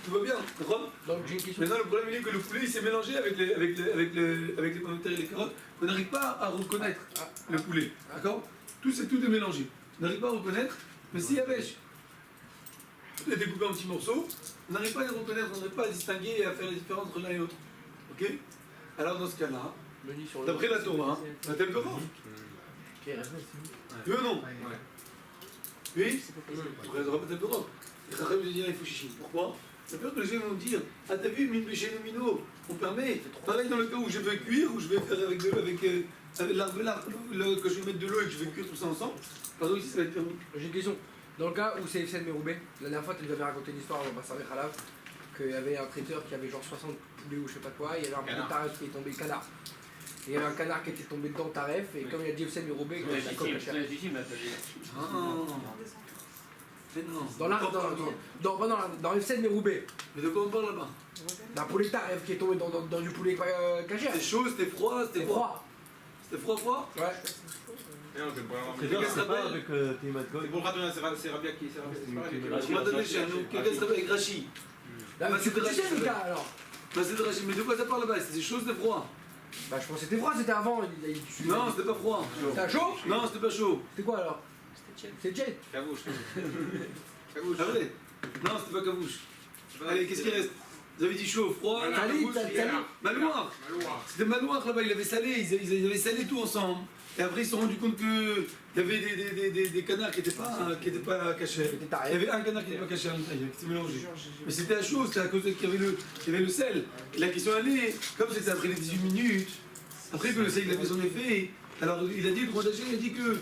tout va bien, d'accord? Donc j'ai une question. Maintenant, le problème il est que le poulet il s'est mélangé avec les pommes de terre et les carottes. On n'arrive pas à reconnaître le poulet, d'accord? Tout est mélangé. On n'arrive pas à reconnaître, mais s'il y avait tout est découpé en petits morceaux, on n'arrive pas à les reconnaître, on n'arrive pas à distinguer et à faire les différences entre l'un et l'autre. Ok? Alors dans ce cas-là, d'après la Torah, la tempérance. Tu veux non? Oui? Après la Torah, la tempérance. Les Chachamim vont dire il faut chichi. Pourquoi? Ça peur que les gens vont dire ah t'as vu, mine chez Nomino, on permet. Pareil dans le cas où je veux cuire, où je vais faire avec l'arbelard, que je vais mettre de l'eau et que je vais cuire tout ça ensemble. Pardon, ici ça va être permis. J'ai une question. Dans le cas où c'est FCN Méroubé, la dernière fois tu nous avais raconté une histoire, on va servir Khalav, qu'il y avait un traiteur qui avait genre 60 poulets ou je sais pas quoi, il y avait un poulet taref qui est tombé, canard. Il y avait un canard qui était tombé dedans taref, et comme il a dit FCN Méroubé, il a coque cachère. Dans FCN Méroubé, Mais de quoi on parle là-bas? d'un poulet taref qui est tombé dans du poulet cachère. C'était chaud, c'était froid, c'était froid. C'était froid? Ouais. Non, c'est pour C'est Quelqu'un se pas rappelle? avec Thémat Gold. le radonien, c'est Rabia qui. On m'a donné chez nous, quelqu'un se rappelle avec Rachi. Là, mais tu sais, Mika, alors. Bah c'est de Rachi, mais de quoi ça parle là-bas? C'était chaud, c'était froid? Bah, je pense que c'était froid, c'était avant. Non, c'était pas froid. C'était chaud? Non, c'était pas chaud. C'était quoi alors? C'était jet. Cavouche. Ah ouais? Non, c'était pas Cavouche. Allez, qu'est-ce qui reste? Vous avez dit chaud, froid, Salit, Cavouche, salit. Maloir. C'était Maloir là-bas, ils avaient salé, ils avaient salé tout ensemble. Et après ils se sont rendus compte qu'il y avait des canards qui n'étaient pas cachés. Il y avait un canard qui n'était pas caché à l'intérieur, qui s'est mélangé. Mais c'était à chaud, c'était à cause qu'il y avait le sel. Et la question elle est, comme c'était après les 18 minutes, après que le sel il avait son effet, alors il a dit, le droit d'agir, il a dit que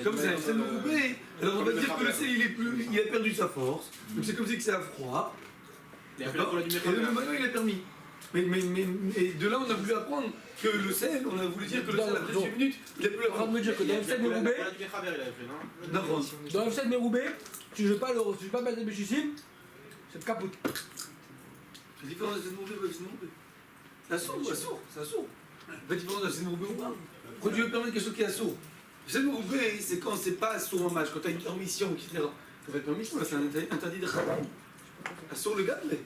comme c'est un sel groupé, alors on va dire que le sel il a perdu sa force. Donc c'est comme si c'est à froid. D'accord. Et le maillot il a permis. Mais et de là on a voulu apprendre que le sel, on a voulu dire que le sel après 18 minutes, il a pu En train de apprendre. me dire que dans FCN Méroubé, D'accord. dans FCN Méroubé, tu joues pas Batel Béchissim, c'est capote. La différence de Sénémoubé avec Sénémoubé. C'est assourd, c'est assourd. La différence de Sénémoubé ou pas? Quand tu veux permettre quelque chose qui est assourd. Sénémoubé, c'est quand c'est pas assourd en match, quand tu as une permission, etc. Quand tu as une permission, là c'est interdit de travail. Assourd le gars, mais.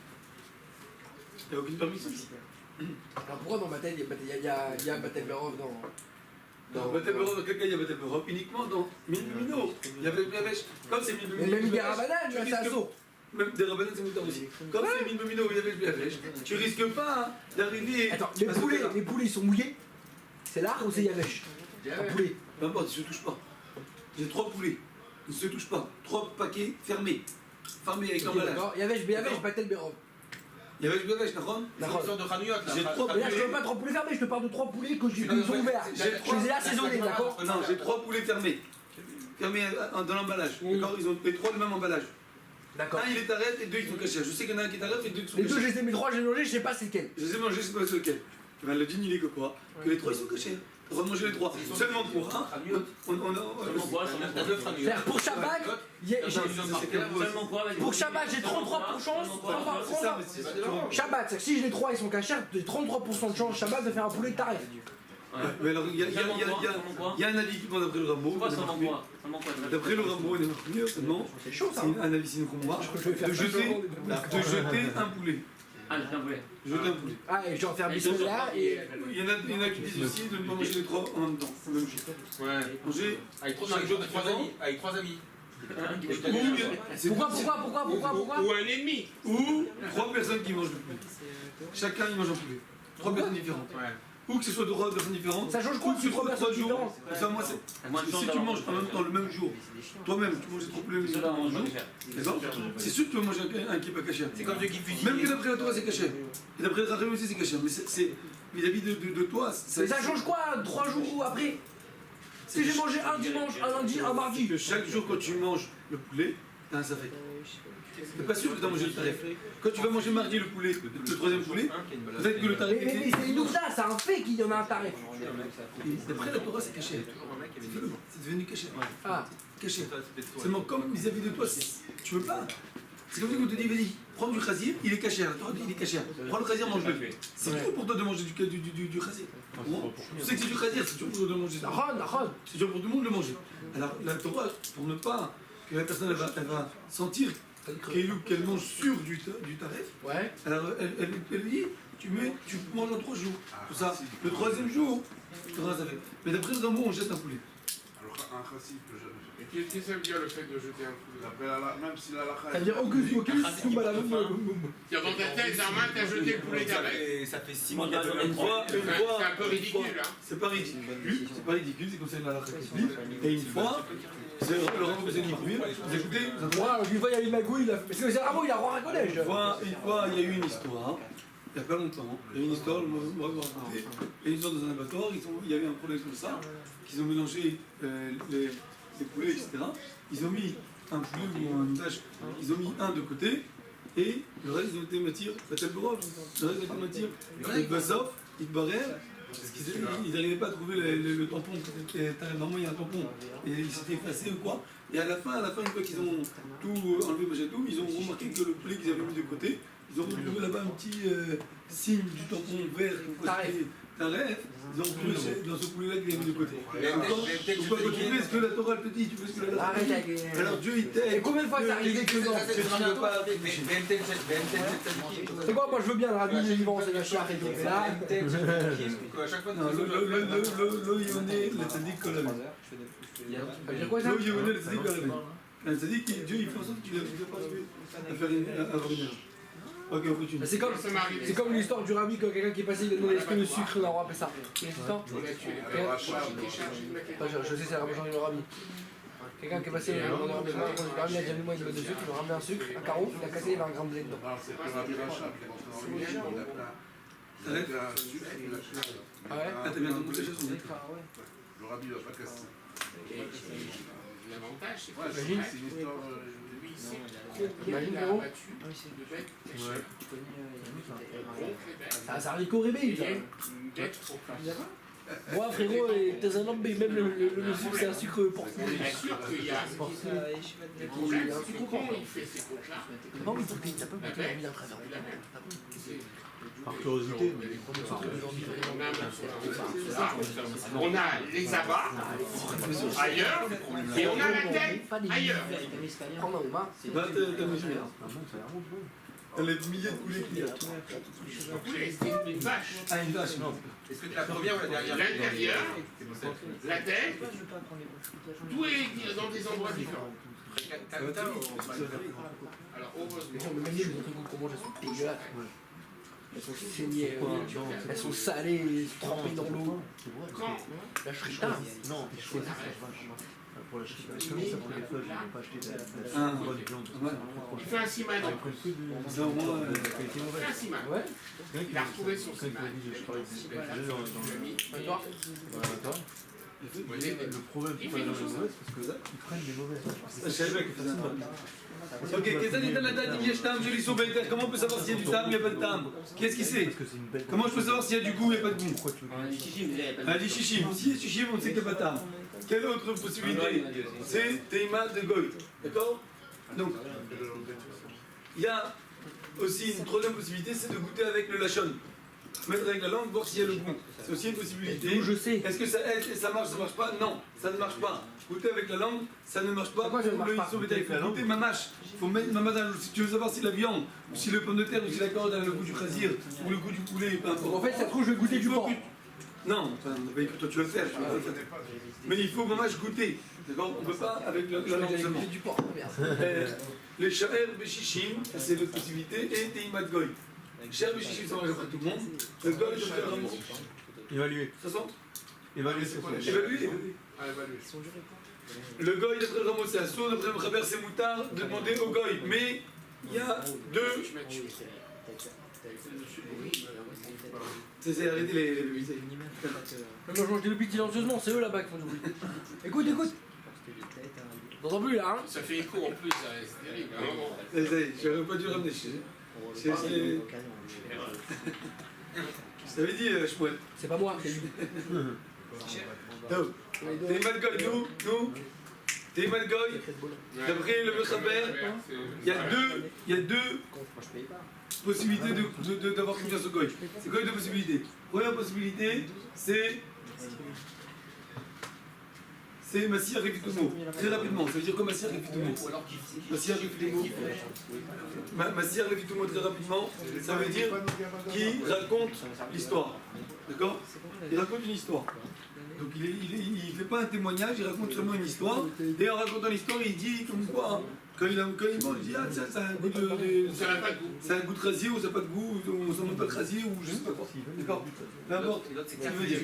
Il n'y a aucune permission ici. Alors pourquoi dans Batel, il y a Batel Berov Dans Batel Europe, dans quel cas il y a Batel Europe? Uniquement dans Mino. Il y avait comme c'est Mino. Mais même des Rabanan, tu vois, c'est assaut. Même des Rabanan, c'est Moutar aussi. Comme c'est Mino, il y avait le Biafèche. Tu risques pas d'arriver. Attends, à ce cas-là. les poulets ils sont mouillés. C'est l'art ou c'est Yavesh? Un poulet. Peu importe, ils ne se touchent pas. J'ai 3 poulets. Ils ne se touchent pas. 3 paquets fermés. Fermés avec l'emballage. D'accord, Yavesh, Batel Berov. Il y avait le Biafèche, d'accord? sorte de Khanouyot là. J'ai 3 Mais là, je poulets. veux pas 3 poulets fermés, je te parle de 3 poulets que ils sont ouverts. J'ai Je les ai assaisonnés, d'accord? Non, j'ai 3 poulets fermés. Fermés dans l'emballage. D'accord? Ils ont les 3 le même emballage. D'accord. Un il est arrêté et 2 ils sont cachés. Je sais qu'il y en a un qui est arrêté et 2 qui sont Les deux, cachés. je les ai mis 3, j'ai mangé, je sais pas c'est lequel. Je les ai mangés, je sais pas c'est lequel. Et ben le dîner il est que quoi? Que les 3 ils sont cachés. On va manger les 3. Seulement pour un. Seulement quoi? C'est-à-dire pour Shabbat, Seulement quoi? Vas-y. pour Shabbat, j'ai 33% de chance. C'est ça, mais c'est. Shabbat, c'est que si j'ai les 3 ils sont cachés, j'ai 33% de chance Shabbat de faire un poulet de tarif. Mais alors il y a un avis qui prend d'après le Rambo. Pourquoi seulement quoi? Seulement quoi? D'après le Rambo, il est marqué seulement. C'est chaud ça. C'est un avis sinon de jeter un poulet. Ah, j'ai un poulet. Jeter un poulet. Ah, et je vais en faire bismillah et. Il y en a qui disent aussi de ne pas manger les 3 en même temps. Même chose. Ouais. Manger. Avec 3 amis. Avec 3 amis. Pourquoi? Ou un ennemi. Ou 3 personnes qui mangent le poulet. Chacun il mange un poulet. 3 personnes différentes. Ouais. ou que ce soit de façon différente, Ça change ou quoi que si ce trois soit personnes 3 jours. différentes? Ça, moi, c'est. À moins de Parce que si chance tu d'avoir- manges en même temps le même jour, toi-même, tu manges trop plus le Ceux-là, même on jour, va les faire. d'accord, c'est sûr que tu vas manger un qui n'est pas caché. C'est comme ceux qui fusillent. Même que d'après la Torah, c'est caché. Et d'après le Rachamim aussi, c'est caché. Mais c'est vis-à-vis de toi. Mais ça change quoi 3 jours après? Si j'ai mangé un dimanche, un lundi, un mardi. Que chaque jour, quand tu manges le poulet, t'as un safek. T'es pas sûr que t'as mangé le tarif. Quand tu vas manger mardi le poulet, le troisième poulet, peut-être que le tarif Mais était. c'est une oufda, c'est un fait qu'il y en a un tarif. D'après la Torah, c'est caché. C'est devenu caché. Ah, Caché. Seulement, comme vis-à-vis de toi, tu veux pas. C'est comme si on te dit, vas-y, prends du chazir, il est caché. La Torah dit, il est caché. Prends le chazir, mange-le. C'est dur pour toi de manger du chazir. Tu sais que c'est du chazir, c'est dur pour toi de manger ça. Ron. C'est dur pour tout le monde de le manger. Alors, la Torah, pour ne pas que la personne elle va sentir qu'elle mange sur du tarif, Ouais. alors elle dit, tu manges en 3 jours. Pour ça, le troisième jour, tu auras un safek. Mais d'après le Rambo, on jette un poulet. Alors, un chassid que je. Et qu'est-ce que ça veut dire le fait de jeter un poulet? D'après la même si la lacha. Ça veut dire aucune Tiens, dans ta tête, Armand, t'as jeté le poulet d'avec. Ça fait 6 Moi, mois qu'il y a Une fois, C'est un peu ridicule, hein. c'est pas ridicule. C'est pas ridicule, c'est comme ça que la lacha explique. Et une fois, c'est le Rambo c'est une marmite. Vous écoutez, vous entendez? Moi, une fois, il y a eu Magouille, parce que c'est Ramon, il a roi un collège. Une fois, il y a eu une histoire, il n'y a pas longtemps, il y a eu une histoire, moi je me racontais, il y a eu une histoire dans un abattoir, il y avait un problème comme ça, qu'ils ont mélangé les poulets, etc. Ils ont mis un poulet ou une vache, ils ont mis un de côté, et le reste ils ont été matière, le reste ils ont été matière, et Bassof, ils barrèrent, parce qu'ils n'arrivaient pas à trouver le tampon, normalement il y a un tampon, et il s'était effacé ou quoi, et à la fin, une fois qu'ils ont tout enlevé, machin tout, ils ont remarqué que le poulet qu'ils avaient mis de côté, ils ont retrouvé là-bas un petit signe du tampon vert, Taref, ils ont retrouvé dans ce poulet-là qu'ils avaient mis de côté. Pourquoi quand tu fais ce que la Torah te dit, tu fais ce que la Torah te Arrête dit. avec Alors Dieu il t'aide. Et combien de fois c'est arrivé que non Que tu ne veux pas. C'est quoi, moi je veux bien le rabbi, il vend, c'est la chiare et tout. Mais là, À chaque fois, Non, l'eau yonné, le tzaddik kolamé. ça veut dire quoi ça? L'eau yonné, le tzaddik kolamé. Un tzaddik, Dieu il fait en sorte qu'il ne va pas avoir une erreur. Ok, on continue. C'est comme l'histoire du rabbi quand quelqu'un qui est passé, il a demandé est-ce que le sucre, on a appelé ça. Quelle histoire? Je sais, c'est le rabbi. Quelqu'un qui est passé, il a demandé le rabbi, il a dit moi il veut de sucre, il m'a ramené un sucre, un carreau, il a cassé, il y avait un gramme de lait dedans. Alors, c'est le Rabbi Rachab qui est rentré dans le lien, il a fait un sucre, il a fait Ah ouais? Ah, t'as bien entendu les choses. le Rabbi va pas casser. L'avantage, c'est Ouais, que c'est une histoire. lui, il sait combien il a abattu de bêtes cachées. C'est un haricot rébé, Il y ça. a une bête trop classe. Moi frérot, t'es un homme, mais même le sucre, c'est un sucre porté. On est sûr qu'il y a le problème, c'est que quand il fait ces côtes-là, Non, mais t'as pas la beaucoup la bête, vie à travers. c'est la même. Par curiosité, mais On a les abats ailleurs et on a la tête ailleurs. Oh non, bah, Bah, t'as mesuré. T'as les milliers de poulets qu'il y a. C'est une vache. Ah, une vache, non. Est-ce que t'es la première ou la dernière? L'intérieur, la tête, tout est dans des endroits différents. Alors heureusement, même les trucs qu'on mange, elles sont dégueulasses. Elles sont saignées, elles sont salées, trempées dans l'eau. quand La shrita. non, je choisis pour la chrita. Comme ça, pour les feuilles, je ne vais pas acheter de Ah, la bonne viande. il fait un siman, Ils prennent que de Ça, au moins, la qualité il fait mauvaise. un siman. Ouais. Il a retrouvé son Quelqu'un siman. qui m'a dit, je travaille dans le problème, c'est pas la viande mauvaise, parce qu'ils prennent des mauvaises. je savais pas qu'il faisait ça. Ok, qu'est-ce que dit la date d'Ivièche Tam, je lis sur Beiter. Comment on peut savoir s'il y a du tam, il n'y a pas de tam? Qu'est-ce qu'il sait? Parce que c'est une belle. Comment je peux savoir s'il y a du goût, il n'y a pas de goût? Pourquoi tu veux Ah, les chichim. S'il y a chichim, on sait qu'il n'y a pas de tam. Quelle autre possibilité? C'est Teima de Goy. D'accord? Donc, il y a aussi une troisième possibilité, c'est de goûter avec le lachon. Mettre avec la langue, voir s'il y a le goût. C'est aussi une possibilité. D'où je sais. Est-ce que ça aide et ça marche pas? Non, ça ne marche pas. Goûter avec la langue, ça ne marche pas. Pourquoi ça ne marche pas? Il faut goûter mamache. Il faut mettre mamache dans l'eau. Si tu veux savoir si la viande, ou si le pomme de terre, ou si la corde a le goût du chazir, ou le goût du poulet, peu importe. En fait, ça se trouve, je vais goûter du porc. Non, enfin, toi tu vas le faire. Tu vas le faire. Mais il faut mamache goûter. D'accord? On ne peut pas avec la langue seulement. Du porc, merde. Les sha'er beshishim, c'est l'autre possibilité, et teimat goy. Sha'er beshishim, ça marche après tout le monde. Le goy, je fais vraiment. Évaluer. 60. Évaluer, c'est quoi c'est les ça. Évaluer. À évaluer. Le goy d'après le Ramos, c'est assaut, d'après le Khaber, c'est moutard de demander au goy. Mais il y a deux. C'est arrêter les. Moi je mange des lobbies silencieusement, c'est eux là-bas qui font du bruit. Écoute, écoute. T'entends plus là, hein? Ça fait écho en plus, c'est terrible. J'aurais pas dû le ramener. Je t'avais dit, Shmuel. C'est pas moi, c'est lui. T'es mal goy, nous. T'es mal goy. D'après le Khaber, il y a deux possibilités d'avoir confiance au goy. C'est quoi les deux possibilités? Première possibilité, c'est Massir Revitumo. Très rapidement, ça veut dire quoi Massir Revitumo? Massir Revitumo. Massir Revitumo très rapidement, ça veut dire qu'il raconte l'histoire. D'accord? Il raconte une histoire. Donc il ne fait pas un témoignage, il raconte seulement une histoire. Et en racontant l'histoire, il dit comme quoi, quand il mange, il dit ah ça a un goût de. Ça n'a pas de goût. Ça a un goût de crasier ou ça n'a pas de goût, on ne sent même pas de crasier ou je sais pas quoi. D'accord? Peu importe. Ce qui veut dire.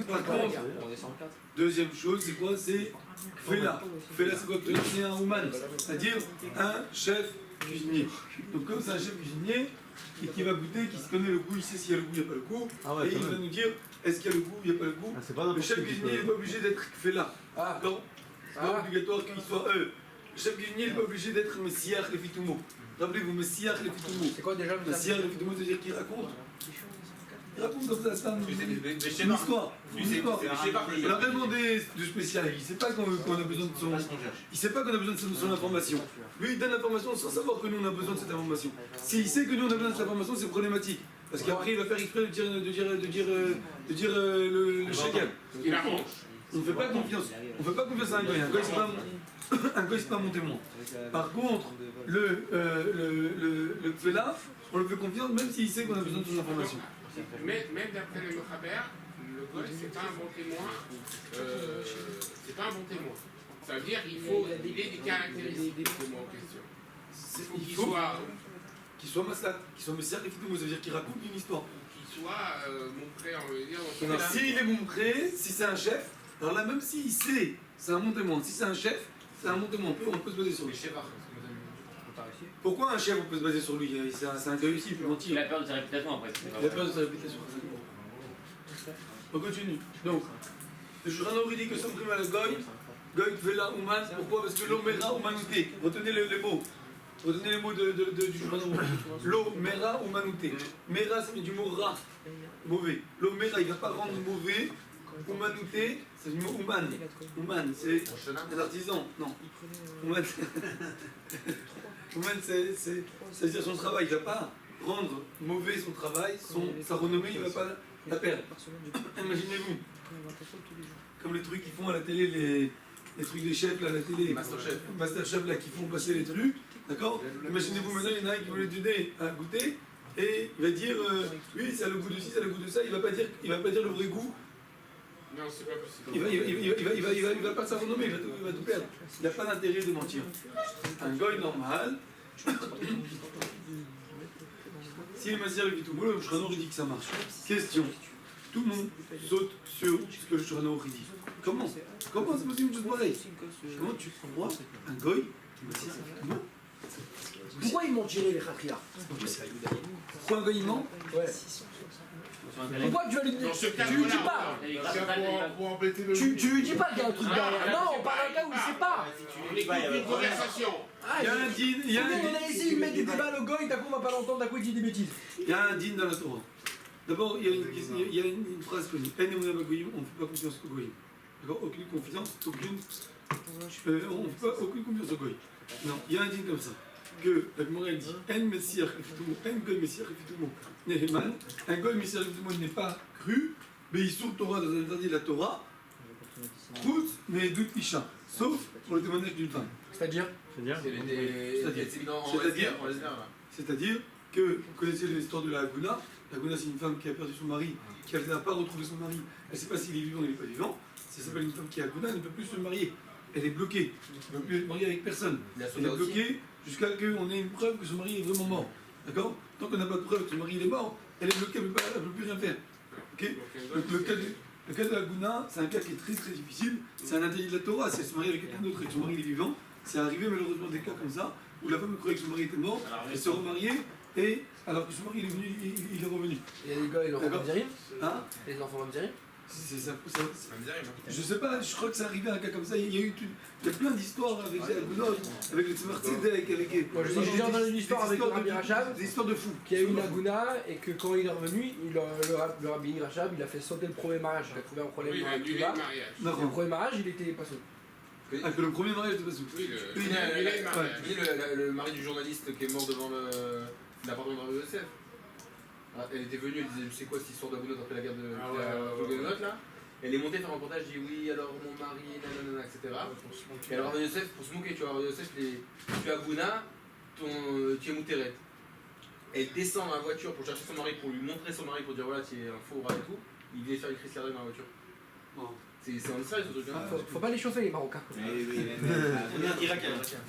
Par contre, deuxième chose, c'est quoi? C'est Fela. Fela, c'est quoi? Fela, c'est un Ouman, c'est-à-dire un chef cuisinier. Donc comme c'est un chef cuisinier, et qui va goûter, qui se connaît le goût, il sait s'il y a le goût, il n'y a pas le goût, et il va nous dire est-ce qu'il y a le goût, il n'y a pas le goût. Le chef cuisinier n'est pas obligé d'être Fela. Non, c'est pas obligatoire qu'il soit eux. Le chef cuisinier n'est pas obligé d'être Messiach le Fitumo. Rappelez-vous, Messiach le Fitumo. C'est quoi déjà Messiach le Fitumo, c'est-à-dire qu'il raconte. Il raconte comme ça, c'est une histoire. Une histoire. Il n'a rien demandé de spécial. Il ne sait pas qu'on a besoin de son. Il sait pas qu'on a besoin de son information. Lui, il donne l'information sans savoir que nous on a besoin de cette information. S'il sait que nous on a besoin de cette information, c'est problématique. Parce qu'après, il va faire exprès de dire le shekel. Il arrange. On ne fait pas confiance. On ne fait pas confiance à un goy. Un goy, c'est pas mon témoin. Par contre, le Kfela, on le fait confiance même s'il sait qu'on a besoin de son information. Mais même d'après le Khaber, le goy, c'est pas un bon témoin. C'est pas un bon témoin. Ça veut dire qu'il ait des caractéristiques du témoin en question. Il faut qu'il soit Maslat, qu'il soit Messiah Rifidou, ça veut dire qu'il raconte une histoire. Qu'il soit montré, on veut dire, dans Alors, s'il est montré, si c'est un chef, alors là, même s'il sait, c'est un bon témoin. Si c'est un chef, c'est un bon témoin. On peut se baser sur lui. Pourquoi un chef, on peut se baser sur lui? C'est un gars aussi, il peut mentir. Il a peur de sa réputation après. Il a peur de sa réputation. On continue. Donc, le Shulchan dit que son prime à la Goy, Goy Tvela Ouman, pourquoi? Parce que l'Omera Oumanouté. Retenez les mots. Retenez les mots du Shulchan. L'Omera Oumanouté. Mera, c'est du mot ra, mauvais. L'Omera, il ne va pas rendre mauvais. Oumanouté, c'est du mot Ouman. Ouman, c'est un artisan. Non. Ouman, c'est-à-dire son travail. Il ne va pas rendre mauvais son travail, sa renommée, il ne va pas la perdre. Imaginez-vous, comme les trucs qu'ils font à la télé, les trucs des chefs là, à la télé, Masterchef là, qui font passer les trucs, d'accord? Imaginez-vous maintenant, il y en a un qui veut les donner à goûter, et il va dire, oui, ça a le goût de ci, ça a le goût de ça, il va pas dire le vrai goût. Non, c'est pas possible. Il va pas s'en nommer, il va tout perdre. Il n'y a pas d'intérêt de mentir. Un goy normal, si les Mazières le Vitoumo, le Shulchan dit que ça marche. Question. Tout le monde saute sur ce que le Shulchan dit. Comment c'est possible une chose pareille? Comment tu crois un goy qui me dit ça? Pourquoi ils m'ont tiré les khatria? Pourquoi un goy il ment? Ouais. Pourquoi tu vas lui dire? Tu lui dis pas! Pour embêter le. Tu lui dis pas qu'il y a un truc derrière. Non, on parle d'un cas où il sait pas! On écoute une conversation. Il y a un din, il y a un On a essayé de mettre des débats au goy, d'un coup on va pas l'entendre, d'un coup il dit des bêtises. Il y a un din dans la Torah. D'abord, il y a une phrase connue. On ne fait pas confiance au goyim. D'accord? Aucune confiance, on ne fait pas aucune confiance au goy. Non, il y a un din comme ça. Que la Gemara dit En Messiah Refitumo, En Goy Messiah Refitumo, Neheman. Un goy Messiah Refitumo n'est pas cru, mais il sort Torah dans un interdit de la Torah. Route, mais doute Isha. Sauf pour le témoignage d'une femme. C'est-à-dire C'est-à-dire que vous connaissez l'histoire de la Haguna. La Haguna, c'est une femme qui a perdu son mari, qui n'a pas retrouvé son mari. Elle ne sait pas s'il est vivant ou il n'est pas vivant. Ça s'appelle une femme qui est Haguna, elle ne peut plus se marier. Elle est bloquée. Elle ne peut plus se marier avec personne. Elle est bloquée jusqu'à ce qu'on ait une preuve que son mari est vraiment mort. D'accord? Tant qu'on n'a pas de preuve que son mari est mort, elle est bloquée, elle ne peut plus rien faire. Ok. Donc le cas de la Gouna, c'est un cas qui est très très difficile. C'est un interdit de la Torah. Si elle se marie avec quelqu'un d'autre et que son mari il est vivant, c'est arrivé malheureusement des cas comme ça où la femme croyait que son mari était mort, elle se remariait et alors que son mari il est venu, il est revenu. Et les gars, ils l'enfant D'accord. me dit rien. Hein? Les enfants vont me dire rien. C'est ça. Ça me dit rien. Je sais pas, je crois que c'est arrivé un cas comme ça. Il y a plein d'histoires avec la Gouna, avec le Tzemar Tzedek, avec. Moi, j'ai déjà entendu une histoire avec le Rabbi Rachab. Des histoires de fous. Qui a eu une Aguna et que quand il est revenu, le Rabbi Rachab il a fait sauter le premier mariage. Il a trouvé un problème Oui, il dans a la annulé Kiva. le mariage. Le D'accord. premier mariage, il était pas sauté. Ah, que le premier mariage de Bassou. Oui, Oui, il a annulé le mariage. Tu dis le mari du journaliste qui est mort devant l'appartement de Rabbi Yosef. Ah, elle était venue, elle disait c'est quoi cette histoire d'Agounot après la guerre de Ah ouais. Huguenot là. Elle est montée faire un reportage, dit oui alors mon mari, nanana, etc. Et alors Rabbi Yosef, pour se moquer, tu vois, Rabbi Yosef, tu as Gouna, tu es Mouteret. Elle descend dans la voiture pour chercher son mari, pour lui montrer son mari, pour dire voilà tu es un faux rat et tout. Il vient faire écrire Sierra dans la voiture. Bon. C'est en Israël ce truc là. Faut pas les chauffer les Marocains. Mais oui, mais la première Irak,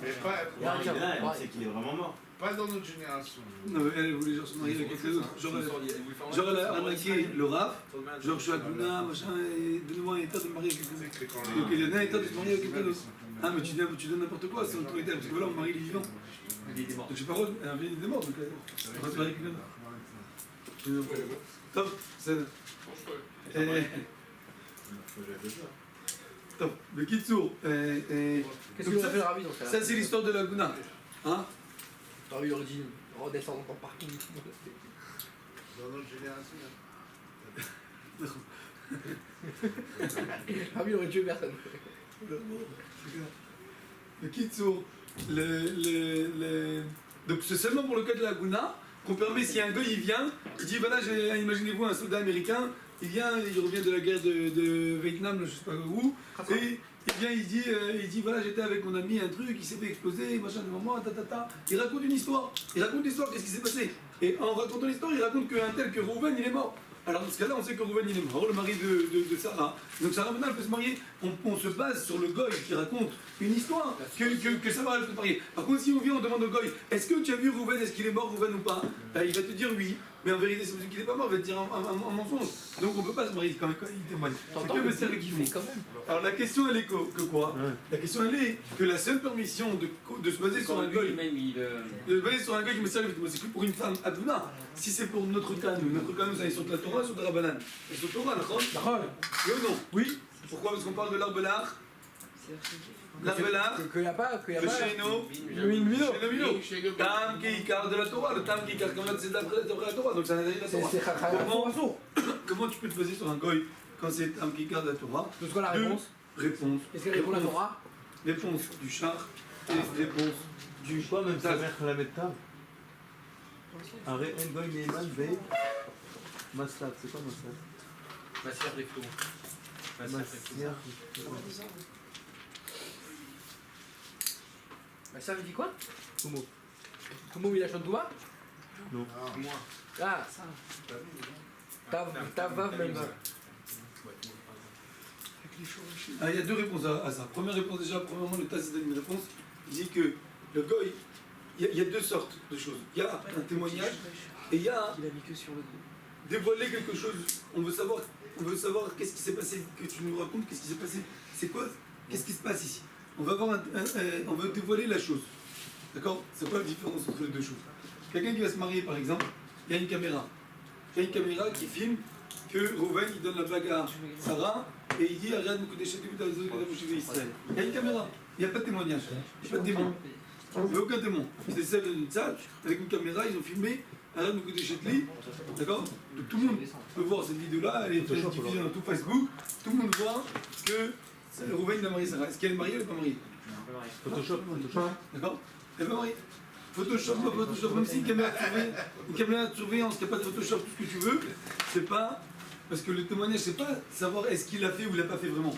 Mais pas, c'est qu'il est vraiment mort. pas dans notre génération. Non, mais elle voulait genre se marier avec quelqu'un d'autre. Genre elle a arnaqué le Rav, genre je suis à Gouna, machin, et donne-moi un état de me marier avec quelqu'un d'autre. C'est quand Donc il a un état de se marier avec quelqu'un d'autre. Ah, mais tu donnes n'importe quoi, c'est autorité, parce que voilà, mon mari il est vivant. Il était mort. Donc j'ai pas le droit, il est mort, donc on va se marier avec quelqu'un d'autre. Top, c'est. Top, le Kitsour. Qu'est-ce que vous avez fait le Rabbi dans ce cas-là? Ça, c'est l'histoire de la Gouna. Hein? Le Rabbi aurait dit redescendre dans ton parking. Dans notre génération. Le Rabbi aurait tué personne. Le Kitsour. Donc c'est seulement pour le cas de la Gouna qu'on permet, si un gars il vient, il dit voilà, imaginez-vous un soldat américain, il vient, il revient de la guerre de Vietnam, je sais pas où, et il vient, il dit voilà, j'étais avec mon ami, un truc, il s'est fait exploser, machin, de moment, ta. Il raconte une histoire, qu'est-ce qui s'est passé. Et en racontant l'histoire, il raconte qu'un tel que Rouven, il est mort. Alors dans ce cas-là, on sait que Rouven, il est mort, le mari de Sarah. Donc Sarah, maintenant, elle peut se marier. On se base sur le goy qui raconte une histoire que Sarah, elle peut se marier. Par contre, si on vient, on demande au goy, est-ce que tu as vu Rouven, est-ce qu'il est mort, Rouven ou pas? Il va te dire oui. Mais en vérité, c'est parce qu'il n'est pas mort, il va te dire un mensonge. Donc on ne peut pas se marier quand il témoigne. C'est que le cercle qui fait. quand même. Alors la question, elle est que quoi? La question, elle est que la seule permission de se baser sur un goy, Même il. de se baser sur un goy qui me sert, c'est que pour une femme Aduna. Si c'est pour notre cas, nous, ça, ils sont de la Torah, ils sont de la Rabbanan. Ils sont de Torah, d'accord? Oui ou non? Oui. Pourquoi? Parce qu'on parle de l'arbelard. L'arbelard. Qu'il n'y a pas. Le Sheino. Le Mino. Chez le Tam qui écarte de la Torah. Le Tam qui écarte comme c'est d'après la Torah. Donc ça n'a rien de la C'est Torah. Comment tu peux te baser sur un goy quand c'est Tam qui écarte de la Torah? C'est quoi la réponse? Réponse. Qu'est-ce qu'elle répond la Torah? Réponse du char et réponse du Quoi, même sa mère la méta? Un goy Neyman Bey Maslat, c'est quoi Maslat? Massière Recto. Massière. Bah ça veut dire quoi? Comment? Comment il a chanté toi? Non. Moi. Ah, ta veuve même. Ah, il y a deux réponses à ça. Première réponse déjà, premièrement, le Taz donne une réponse. Il dit que le goy, il y a deux sortes de choses. Il y a un témoignage et il y a Il a mis que sur le dos. dévoiler quelque chose. On veut savoir qu'est-ce qui s'est passé, que tu nous racontes, qu'est-ce qui s'est passé. C'est quoi? Qu'est-ce qui se passe ici? On va avoir on veut dévoiler la chose. D'accord? C'est quoi la différence entre les deux choses? Quelqu'un qui va se marier, par exemple, il y a une caméra. Il y a une caméra qui filme que Rouven, il donne la bague à Sarah et il dit regarde beaucoup d'échecs de Israël. Il y a une caméra, il n'y a pas de témoignage, il n'y a pas de témoin. Il n'y a aucun témoin. C'est celle d'une salle, avec une caméra, ils ont filmé regarde beaucoup d'échecs. D'accord? Donc tout le monde peut voir cette vidéo-là, elle est diffusée dans tout Facebook. Tout le monde voit que Rouven a marié Sarah. Est-ce qu'elle est mariée ou elle n'est pas mariée? Photoshop. D'accord? Elle n'est pas mariée. Photoshop, pas Photoshop, même si une caméra de surveillance, il n'y a pas de Photoshop, tout ce que tu veux, c'est pas. Parce que le témoignage, c'est pas savoir est-ce qu'il l'a fait ou il l'a pas fait vraiment.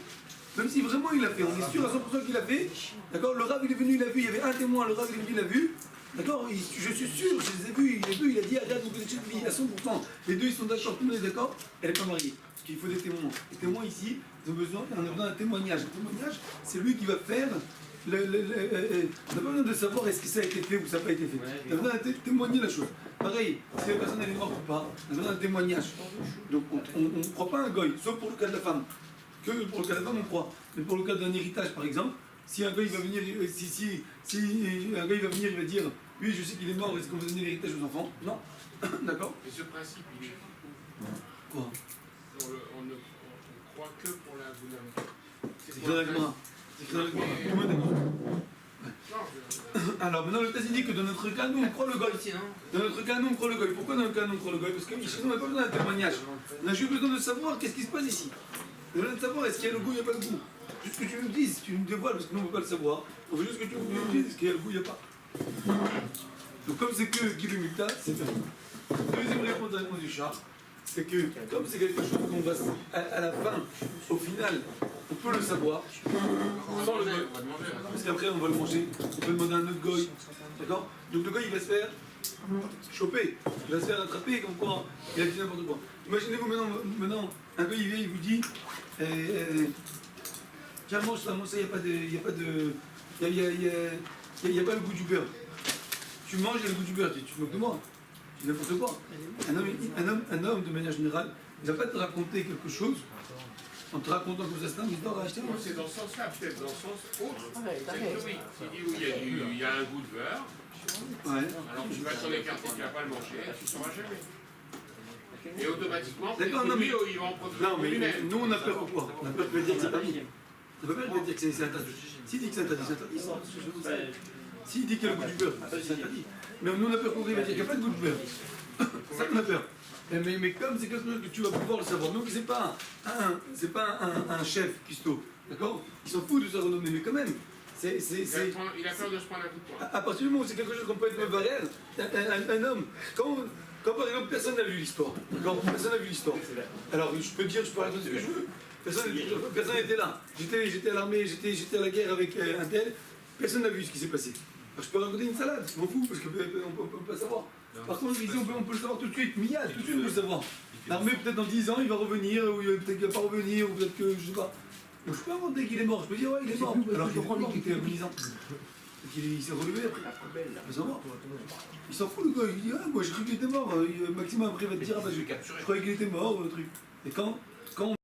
Même si vraiment il l'a fait, on est sûr à 100% qu'il l'a fait. D'accord? Le Rav il est venu, il l'a vu, il y avait un témoin, le Rav il est venu, il l'a vu. D'accord? Je suis sûr, je les ai vus, il a dit regarde vous connaissez cette vie à 100%. Les deux ils sont d'accord, tout le monde est d'accord, elle n'est pas mariée. Parce qu'il faut des témoins. Les témoins ici, on a besoin d'un témoignage. Un témoignage, c'est lui qui va faire on n'a pas besoin de savoir est-ce que ça a été fait ou ça n'a pas été fait. On a besoin de témoigner la chose. Pareil, si la personne elle est morte ou pas, on a besoin d'un témoignage. Donc on ne croit pas un goy, sauf pour le cas de la femme. Que pour le cas de la femme, on croit. Mais pour le cas d'un héritage, par exemple, si un goy va venir, si un goy va venir, il va dire oui, je sais qu'il est mort, est-ce qu'on va donner l'héritage aux enfants? Non. D'accord? Et ce principe, il est Quoi? on croit que pour la Gouna. C'est écrit dans la Gemara. C'est écrit dans la Gemara. Tout le monde est mort. Alors maintenant le texte dit que dans notre cas nous on croit le goy. Dans notre cas nous on croit le goy. Pourquoi dans notre cas nous on croit le goy? Parce que chez nous on n'a pas besoin d'un témoignage. On a juste besoin de savoir qu'est-ce qui se passe ici. On a besoin de savoir est-ce qu'il y a le goût ou il n'y a pas le goût. Juste que tu nous dises, tu nous dévoiles parce que nous on ne peut pas le savoir. On veut juste que tu nous dises est-ce qu'il y a le goût ou il n'y a pas. Donc comme c'est que Guilou Mukta, c'est bien. Deuxième réponse à la réponse du chat, c'est que comme c'est quelque chose qu'on va à la fin, au final, on peut le savoir. Sans le goy. Parce qu'après on va le manger, on peut demander à un autre goy. D'accord? Donc le goy il va se faire choper, il va se faire attraper comme quoi il a dit n'importe quoi. Imaginez-vous maintenant un goy il vient, il vous dit tiens mange ça, il n'y a pas le goût du beurre. Tu manges, il y a le goût du beurre, tu te moques de moi. Tu dis n'importe quoi. Un homme, de manière générale, il ne va pas te raconter quelque chose en te racontant que ça se une histoire à acheter. Non, c'est dans ce sens-là, peut-être dans le sens autre. T'as C'est que oui, il dit oui, il y a un goût de beurre. Ouais. Alors tu vas t'en écarter, tu ne vas pas le manger, tu ne sauras jamais. Et automatiquement, D'accord, peut-être non, que lui, mais- il va en produire Non, mais lui-même. nous on a peur pourquoi? On a peur qu'il va dire que c'est permis. Ça ne veut pas dire que c'est interdit. S'il dit que c'est interdit, c'est interdit. S'il dit qu'il y a le goût du beurre, c'est interdit. Mais nous on a peur qu'on va dire qu'il n'y a pas de goût de beurre. C'est ça qu'on a peur. Mais comme c'est quelque chose que tu vas pouvoir le savoir, donc c'est pas un chef cuistot, d'accord? Il s'en fout de sa renommée, mais quand même, Il a peur de se prendre un coup de poing. à partir du moment où c'est quelque chose qu'on peut être réel, un homme, quand par exemple personne n'a vu l'histoire, d'accord? Personne n'a vu l'histoire. Alors je peux raconter ce que je veux. Personne n'était là. J'étais à l'armée, j'étais à la guerre avec un tel, personne n'a vu ce qui s'est passé. Alors, je peux raconter une salade, je m'en fous, parce qu'on ne peut pas savoir. Par contre, ici, on peut le savoir tout de suite, mais tout de suite, on peut le savoir. L'armée, peut-être dans 10 ans, il va revenir, ou peut-être qu'il ne va pas revenir, ou peut-être que, je sais pas. Donc, je peux inventer qu'il est mort, je peux dire, ouais, il est mort. Alors qu'il comprend qu'il était agonisant. Il s'est relevé après. Il s'en va. Il s'en fout, le gars. Il dit, ah, moi, j'ai cru qu'il était mort. Maxime, après, va te dire, ah, bah, je croyais qu'il était mort, ou le truc. Et quand on